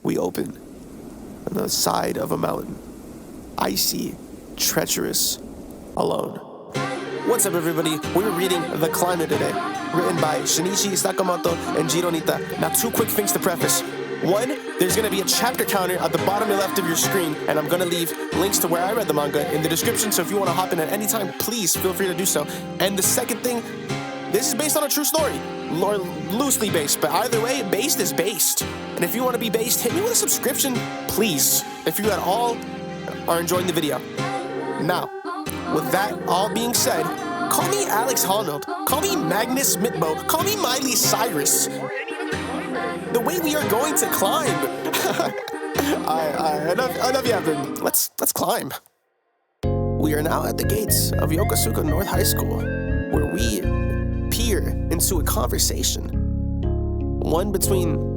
we open on the side of a mountain. Icy, treacherous, alone. What's up, everybody? We're reading The Climate today, written by Shinichi Sakamoto and Jiro Nita. Now, 2 quick things to preface. 1, there's going to be a chapter counter at the bottom left of your screen, and I'm going to leave links to where I read the manga in the description, so if you want to hop in at any time, please feel free to do so. And the second thing, this is based on a true story, or loosely based, but either way, based is based. And if you want to be based, hit me with a subscription, please, if you at all are enjoying the video. Now, with that all being said, call me Alex Honnold, call me Magnus Mitbo, call me Miley Cyrus. The way we are going to climb. Enough yapping. Let's climb. We are now at the gates of Yokosuka North High School, where we peer into a conversation. One between,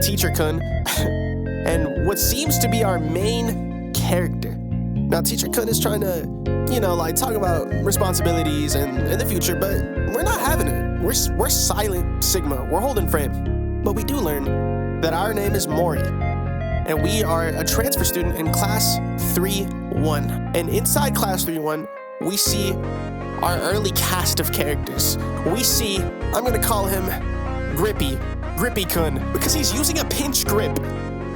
Teacher Kun and what seems to be our main character. Now, Teacher Kun is trying to, talk about responsibilities and the future, but we're not having it. We're silent Sigma. We're holding frame. But we do learn that our name is Mori, and we are a transfer student in Class 3-1. And inside Class 3-1, we see our early cast of characters. We see, I'm gonna call him Grippy-kun, because he's using a pinch grip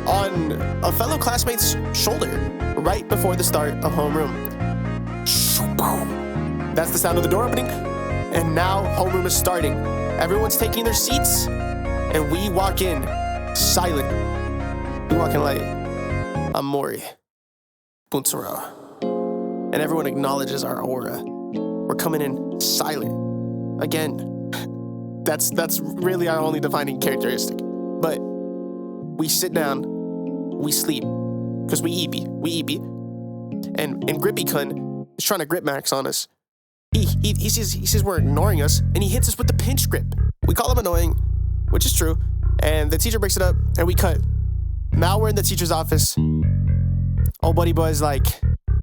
on a fellow classmate's shoulder right before the start of homeroom. That's the sound of the door opening, and now homeroom is starting. Everyone's taking their seats, and we walk in silent. We walk in like, I'm Mori, Bunsuro. And everyone acknowledges our aura. We're coming in silent. Again, that's really our only defining characteristic. But we sit down, we sleep, because we eepy. And Grippy-kun is trying to grip max on us. He says we're ignoring us, and he hits us with the pinch grip. We call him annoying, which is true, and the teacher breaks it up, and we cut. Now we're in the teacher's office. Old buddy boy's like,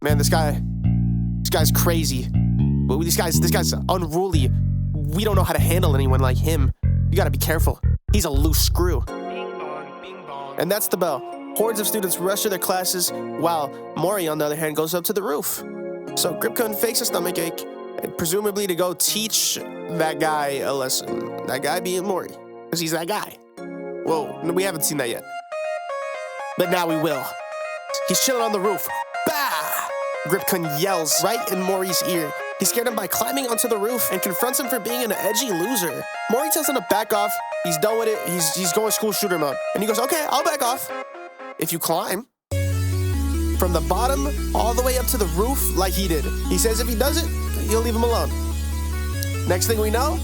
man, this guy's crazy. But this guy's unruly. We don't know how to handle anyone like him. You gotta be careful. He's a loose screw. Bing bong, bing bong. And that's the bell. Hordes of students rush to their classes, while Mori, on the other hand, goes up to the roof. So Grip-kun fakes a stomachache, and presumably to go teach that guy a lesson. That guy being Mori. Because he's that guy. Whoa, we haven't seen that yet. But now we will. He's chilling on the roof. Bah! Grip-kun yells right in Mori's ear. He scared him by climbing onto the roof and confronts him for being an edgy loser. Mori tells him to back off. He's done with it. He's going school shooter mode. And he goes, okay, I'll back off. If you climb from the bottom all the way up to the roof like he did. He says if he does it, he'll leave him alone. Next thing we know,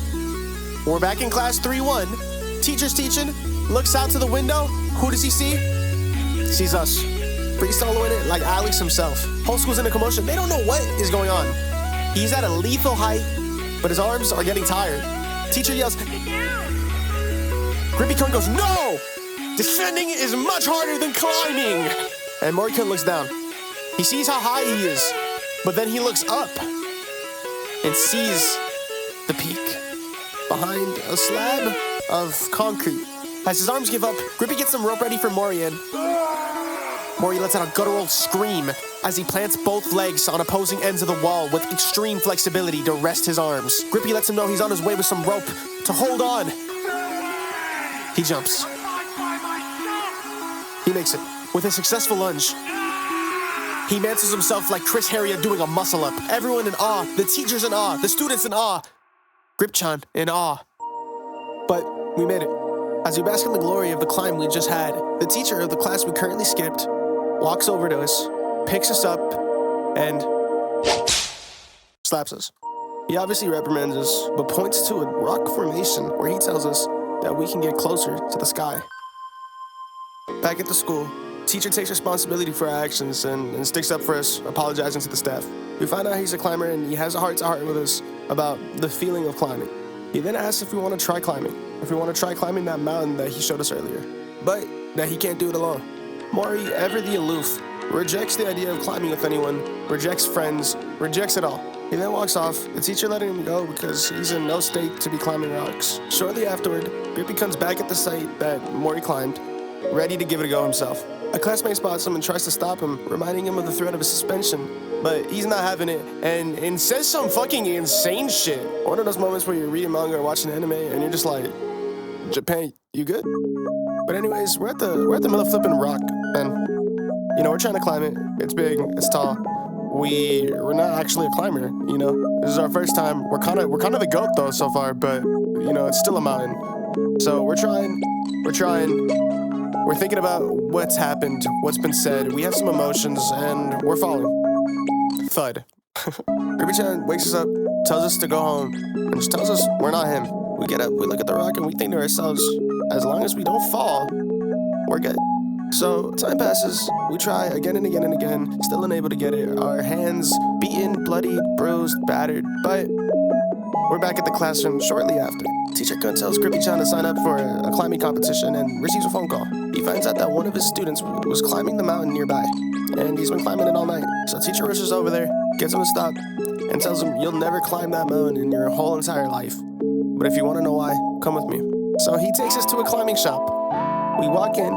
we're back in Class 3-1. Teacher's teaching, looks out to the window. Who does he see? Sees us. Free soloing it like Alex himself. Whole school's in a commotion. They don't know what is going on. He's at a lethal height, but his arms are getting tired. Teacher yells, Grippy-kun goes, no! Descending is much harder than climbing! And Mori-kun looks down. He sees how high he is, but then he looks up and sees the peak behind a slab of concrete. As his arms give up, Grippy gets some rope ready for Mori, and Mori lets out a guttural scream as he plants both legs on opposing ends of the wall with extreme flexibility to rest his arms. Grippy lets him know he's on his way with some rope to hold on. He jumps. He makes it with a successful lunge. He mantles himself like Chris Harrier doing a muscle-up. Everyone in awe. The teachers in awe. The students in awe. Grip-chan in awe. But we made it. As we bask in the glory of the climb we just had, the teacher of the class we currently skipped walks over to us, picks us up, and slaps us. He obviously reprimands us, but points to a rock formation where he tells us that we can get closer to the sky. Back at the school, teacher takes responsibility for our actions and sticks up for us, apologizing to the staff. We find out he's a climber and he has a heart-to-heart with us about the feeling of climbing. He then asks if we want to try climbing, if we want to try climbing that mountain that he showed us earlier, but that he can't do it alone. Mori, ever the aloof, rejects the idea of climbing with anyone, rejects friends, rejects it all. He then walks off, the teacher letting him go because he's in no state to be climbing rocks. Shortly afterward, Grippy comes back at the site that Mori climbed, ready to give it a go himself. A classmate spots him and tries to stop him, reminding him of the threat of a suspension, but he's not having it and says some fucking insane shit. One of those moments where you're reading manga or watching anime and you're just like, Japan, you good? But anyways, we're at the middle of flipping rock, and you know, we're trying to climb it. It's big, it's tall. We're not actually a climber, you know. This is our first time. We're kind of the goat though so far, but you know, it's still a mountain. So we're trying. We're thinking about what's happened, what's been said. We have some emotions, and we're falling. Thud. Ruby-chan wakes us up, tells us to go home, and just tells us we're not him. We get up, we look at the rock, and we think to ourselves, as long as we don't fall, we're good. So time passes, we try again and again and again, still unable to get it. Our hands beaten, bloodied, bruised, battered, but we're back at the classroom shortly after. Teacher Kun tells Grippy-chan to sign up for a climbing competition and receives a phone call. He finds out that one of his students was climbing the mountain nearby, and he's been climbing it all night. So teacher rushes over there, gets him to stop, and tells him, you'll never climb that mountain in your whole entire life. But if you want to know why, come with me. So he takes us to a climbing shop. We walk in,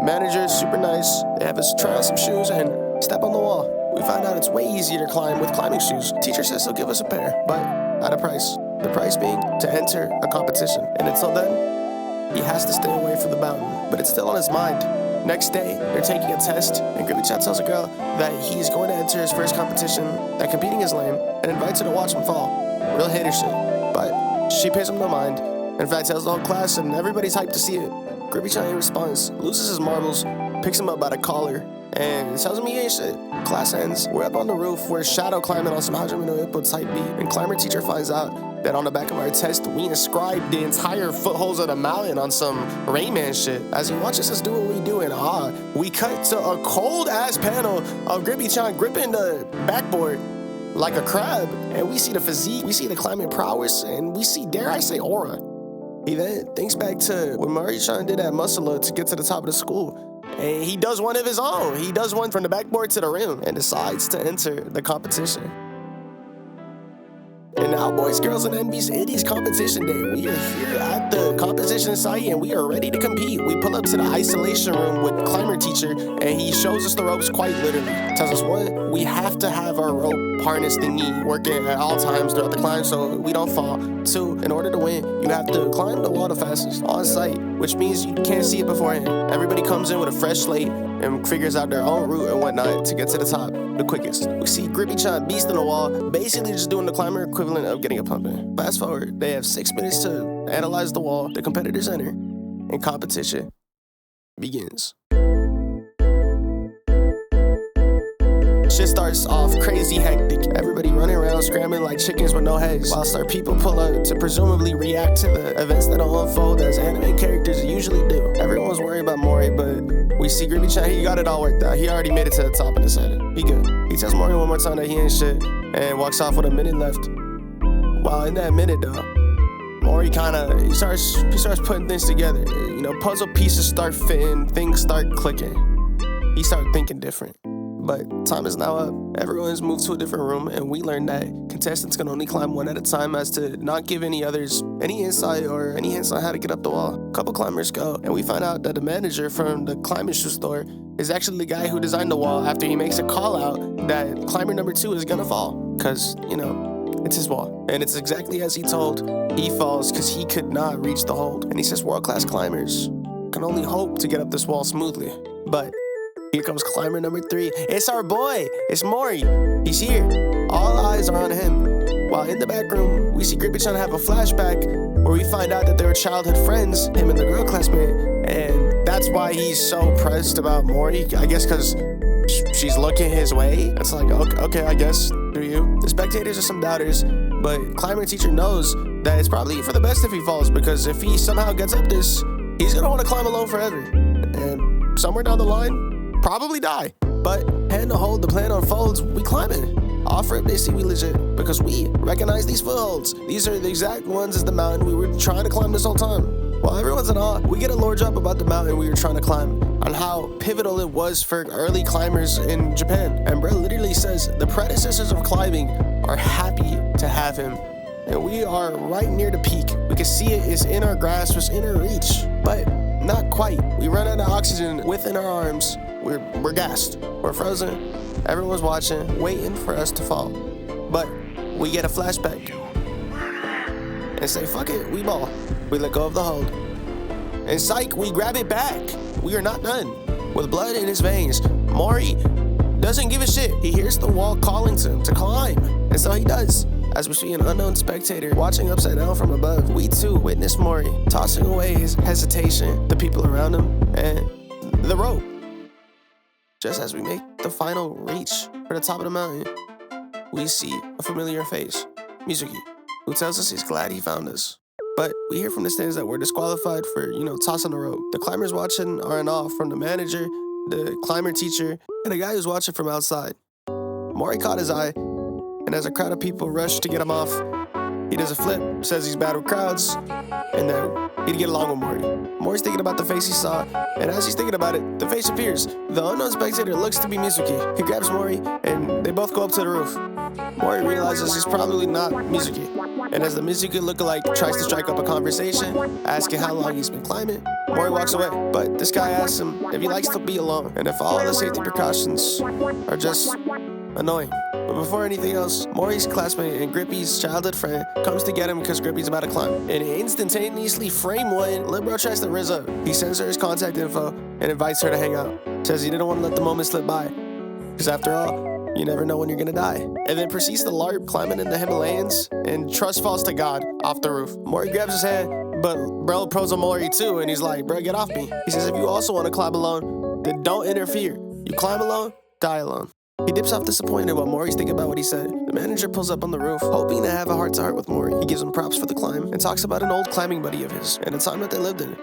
manager is super nice, they have us try on some shoes and step on the wall. We find out it's way easier to climb with climbing shoes. Teacher says he'll give us a pair, but at a price. The price being to enter a competition. And until then, he has to stay away from the mountain. But it's still on his mind. Next day, they're taking a test, and Grippy-chan tells a girl that he's going to enter his first competition, that competing is lame, and invites her to watch him fall. Real hater shit. But she pays him no mind. In fact, tells the whole class, and everybody's hyped to see it. Grippy-chan in response loses his marbles, picks him up by the collar, and tells him he ain't shit. Class ends. We're up on the roof. We're shadow climbing on some Hajime no Ippo type beat, and climber teacher finds out that on the back of our test, we inscribed the entire footholds of the mountain on some Rayman shit. As he watches us do what we do in awe, we cut to a cold-ass panel of Grippy-chan gripping the backboard like a crab, and we see the physique, we see the climbing prowess, and we see, dare I say, aura. He then thinks back to when Mari-chan did that muscle up to get to the top of the school, and he does one of his own. He does one from the backboard to the rim and decides to enter the competition. And now, boys, girls, and envies, it is competition day. We are here at the competition site, and we are ready to compete. We pull up to the isolation room with climber teacher, and he shows us the ropes quite literally. Tells us, one, we have to have our rope harness thingy working at all times throughout the climb so we don't fall. Two, in order to win, you have to climb the wall the fastest on site, which means you can't see it beforehand. Everybody comes in with a fresh slate and figures out their own route and whatnot to get to the top the quickest. We see Grippy-chan beast on the wall, basically just doing the climber equivalent of getting a pump in. Fast forward, they have 6 minutes to analyze the wall, the competitors enter, and competition begins. Shit starts off crazy hectic. Everybody running around scrambling like chickens with no heads, whilst our people pull up to presumably react to the events that'll unfold as anime characters usually do. Everyone's worried about Mori, but we see Grippy-chan, he got it all worked out. He already made it to the top and decided he good. He tells Mori one more time that he ain't shit and walks off with a minute left. While in that minute though, Mori he starts putting things together. You know, puzzle pieces start fitting, things start clicking. He started thinking different. But time is now up. Everyone's moved to a different room, and we learned that contestants can only climb one at a time as to not give any others any insight or any hints on how to get up the wall. A couple climbers go, and we find out that the manager from the climbing shoe store is actually the guy who designed the wall after he makes a call out that climber number 2 is gonna fall. Cause, you know, it's his wall. And it's exactly as he told. He falls because he could not reach the hold. And he says world-class climbers can only hope to get up this wall smoothly. But here comes climber number 3. It's our boy. It's Mori. He's here. All eyes are on him. While in the back room, we see Grippy-chan have a flashback where we find out that they were childhood friends, him and the girl classmate. And that's why he's so pressed about Mori. I guess because she's looking his way. It's like, okay, I guess, do you? The spectators are some doubters, but climber teacher knows that it's probably for the best if he falls, because if he somehow gets up this, he's gonna want to climb alone forever. And somewhere down the line, probably die. But hand to hold, the plan unfolds, we climb it. Off rip, they see we legit, because we recognize these footholds. These are the exact ones as the mountain we were trying to climb this whole time. While everyone's in awe, we get a lore drop about the mountain we were trying to climb, on how pivotal it was for early climbers in Japan. And bro literally says the predecessors of climbing are happy to have him. And we are right near the peak. We can see it is in our grasp, it's in our reach. But not quite. We run out of oxygen within our arms. We're gassed. We're frozen. Everyone's watching, waiting for us to fall. But we get a flashback and say, fuck it, we ball. We let go of the hold. And psych, we grab it back. We are not done. With blood in his veins, Mori doesn't give a shit. He hears the wall calling to him to climb. And so he does. As we see an unknown spectator watching upside down from above, we too witness Mori tossing away his hesitation, the people around him, and the rope. Just as we make the final reach for the top of the mountain, we see a familiar face, Mizuki, who tells us he's glad he found us. But we hear from the stands that we're disqualified for, tossing the rope. The climbers watching are in awe from the manager, the climber teacher, and a guy who's watching from outside. Mori caught his eye, and as a crowd of people rush to get him off, he does a flip, says he's bad with crowds, and that he'd get along with Mori. Mori's thinking about the face he saw, and as he's thinking about it, the face appears. The unknown spectator looks to be Mizuki. He grabs Mori, and they both go up to the roof. Mori realizes he's probably not Mizuki, and as the Mizuki lookalike tries to strike up a conversation, asking how long he's been climbing, Mori walks away. But this guy asks him if he likes to be alone, and if all the safety precautions are just annoying. But before anything else, Mori's classmate and Grippy's childhood friend comes to get him because Grippy's about to climb. And instantaneously frame one, Libro tries to rizz up. He sends her his contact info and invites her to hang out. Says he didn't want to let the moment slip by, because after all, you never know when you're gonna die. And then proceeds to LARP climbing in the Himalayas, and trust falls to God off the roof. Mori grabs his hand, but bro pros on Mori too, and he's like, bro, get off me. He says if you also want to climb alone, then don't interfere. You climb alone, die alone. He dips off disappointed while Mori's thinking about what he said. The manager pulls up on the roof, hoping to have a heart-to-heart with Mori. He gives him props for the climb and talks about an old climbing buddy of his and the time that they lived in,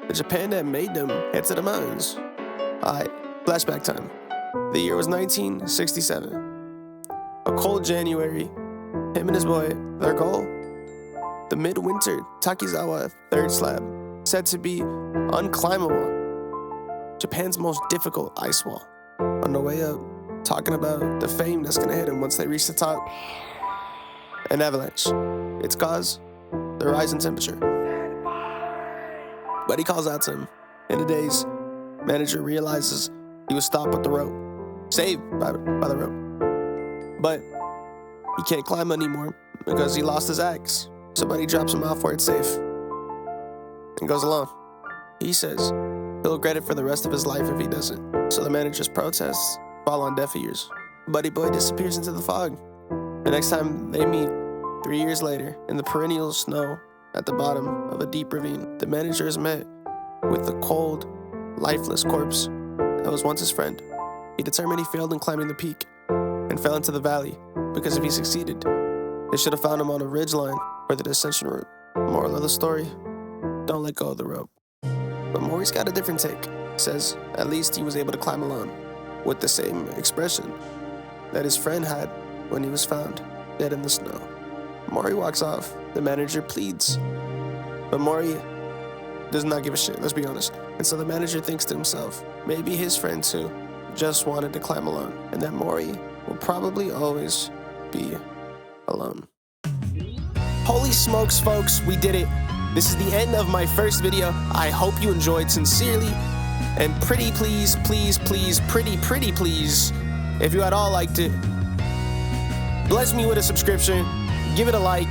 the Japan that made them head to the mountains. Alright, flashback time. The year was 1967. A cold January, him and his boy, their goal, the midwinter Takizawa third slab, said to be unclimbable, Japan's most difficult ice wall. On the way up, talking about the fame that's gonna hit him once they reach the top. An avalanche. Its cause, the rise in temperature. But he calls out to him. In a daze, manager realizes he was stopped with the rope. Saved by the rope. But he can't climb anymore because he lost his axe. Somebody drops him off where it's safe and goes alone. He says he'll regret it for the rest of his life if he doesn't. So the manager's protests fall on deaf ears. Buddy boy disappears into the fog. The next time they meet, 3 years later, in the perennial snow at the bottom of a deep ravine, the manager is met with the cold, lifeless corpse that was once his friend. He determined he failed in climbing the peak and fell into the valley because if he succeeded, they should have found him on a ridgeline for the descension route. Moral of the story, don't let go of the rope. But Mori's got a different take. Says at least he was able to climb alone, with the same expression that his friend had when he was found dead in the snow. Mori walks off. The manager pleads, but Mori does not give a shit, let's be honest. And so the manager thinks to himself, maybe his friend too just wanted to climb alone, and that Mori will probably always be alone. Holy smokes, folks, we did it. This is the end of my first video. I hope you enjoyed sincerely. And pretty please, pretty please, if you at all liked it, bless me with a subscription, give it a like,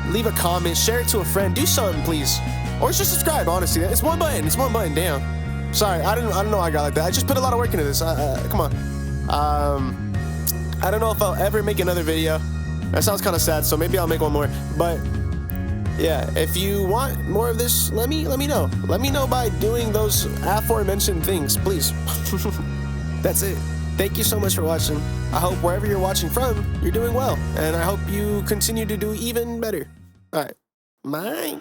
leave a comment, share it to a friend, do something please. Or just subscribe, honestly. It's one button, damn. Sorry, I don't know how I got like that. I just put a lot of work into this, come on. I don't know if I'll ever make another video. That sounds kind of sad, so maybe I'll make one more. But yeah, if you want more of this, let me know. Let me know by doing those aforementioned things, please. That's it. Thank you so much for watching. I hope wherever you're watching from, you're doing well. And I hope you continue to do even better. All right. Bye.